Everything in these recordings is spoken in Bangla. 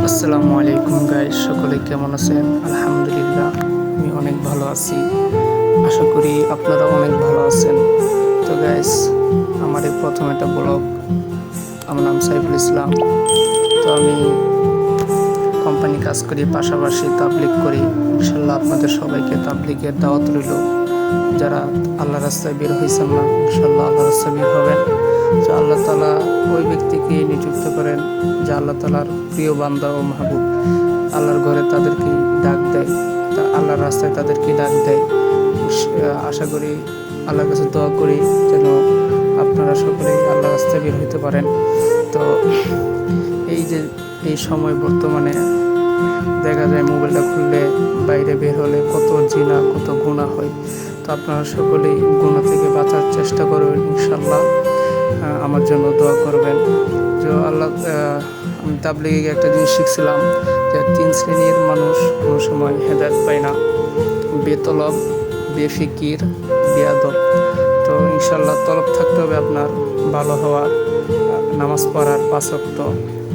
আসসালামু আলাইকুম গাইস, সকলে কেমন আছেন? আলহামদুলিল্লাহ, আমি অনেক ভালো আছি। আশা করি আপনারা অনেক ভালো আছেন। তো গাইস, আমার এই প্রথম একটা ব্লগ। আমার নাম সাইফুল ইসলাম। তো আমি কোম্পানি কাজ করি, পাশাপাশি তাবলিগ করি। ইনশাল্লাহ আপনাদের সবাইকে তাবলিগের দাওয়াত রইল। যারা আল্লাহ রাস্তায় বের হয়েছেন না, ইনশাল্লাহ আল্লাহ রাস্তায় বের হবেন। যে আল্লাহ তালা ওই ব্যক্তিকে নিযুক্ত করেন যে আল্লাহ তালার প্রিয় বান্দা ও মাহবুব। আল্লাহর ঘরে তাদেরকে ডাক দেয়, তা আল্লাহর রাস্তায় তাদেরকে ডাক দেয়। আশা করি, আল্লাহর কাছে দোয়া করি যেন আপনারা সকলেই আল্লাহর রাস্তায় বের হইতে পারেন। তো এই যে এই সময় বর্তমানে দেখা যায় মোবাইলটা খুললে বাইরে বের হলে কত জিনা কত গুনাহ হয়। তো আপনারা সকলেই গুনাহ থেকে বাঁচার চেষ্টা করবেন। ইনশাল্লাহ আমার জন্য দোয়া করবেন। যে আল্লাহ, আমি তাবলিগে একটা জিনিস শিখছিলাম যে 3 শ্রেণীর মানুষ কোনো সময় হেদায়েত পায় না: বেতলব, বেফিকির, বেয়াদব। তো ইনশাল্লাহ তলব থাকতে হবে আপনার ভালো হওয়ার, নামাজ পড়ার 5 ওয়াক্ত।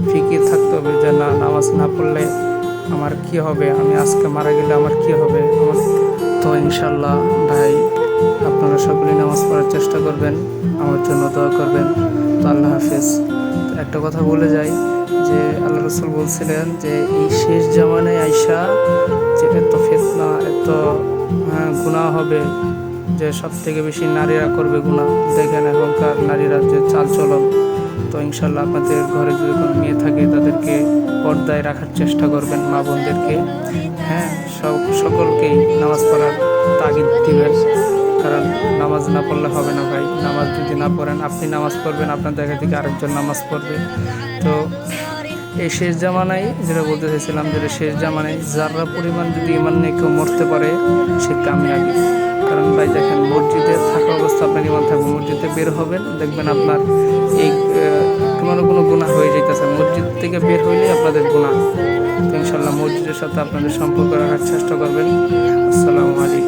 ফিকির থাকতে হবে যে না, নামাজ না পড়লে আমার কি হবে, আমি আজকে মারা গেলে আমার কি হবে। তো ইনশাল্লাহ ভাই, আপনারা সকলেই নামাজ পড়ার চেষ্টা করবেন, আমার জন্য দোয়া করবেন। তো আল্লাহ হাফেজ। একটা কথা বলে যাই যে আল্লাহ রাসূল বলছিলেন যে এই শেষ জামানায় আইসা যে এত ফিতনা, এত গুনাহ হবে যে সব থেকে বেশি নারীরা করবে গুনাহ। দেখেন এখনকার নারীরা যে চালচলন। তো ইনশাল্লাহ আপনাদের ঘরে যদি কোনো মেয়ে থাকে তাদেরকে পর্দায় রাখার চেষ্টা করবেন, মা বোনদেরকে। হ্যাঁ, সকলকেই নামাজ পড়ার তাগিদ দিবেন, কারণ নামাজ না পড়লে হবে না ভাই। নামাজ যদি না পড়েন, আপনি নামাজ পড়বেন, আপনার জায়গা থেকে আরেকজন নামাজ পড়বে। তো এই শেষ জামানায় যেটা বলতে চাইছিলাম, যেটা শেষ জামানায় যারা পরিমাণ যদি ইমান নিয়ে কেউ মরতে পারে, সে কামিয়াবি। কারণ ভাই দেখেন, মসজিদে থাকা অবস্থা আপনার ইমান থাকবে, মসজিদে বের হবেন, দেখবেন আপনার এই কোনো গুনাহ হয়ে যাইতেছে। মসজিদ থেকে বের হইলেই আপনাদের গুনাহ। তো ইনশাল্লাহ মসজিদের সাথে আপনাদের সম্পর্ক রাখার চেষ্টা করবেন। আসসালামু আলাইকুম।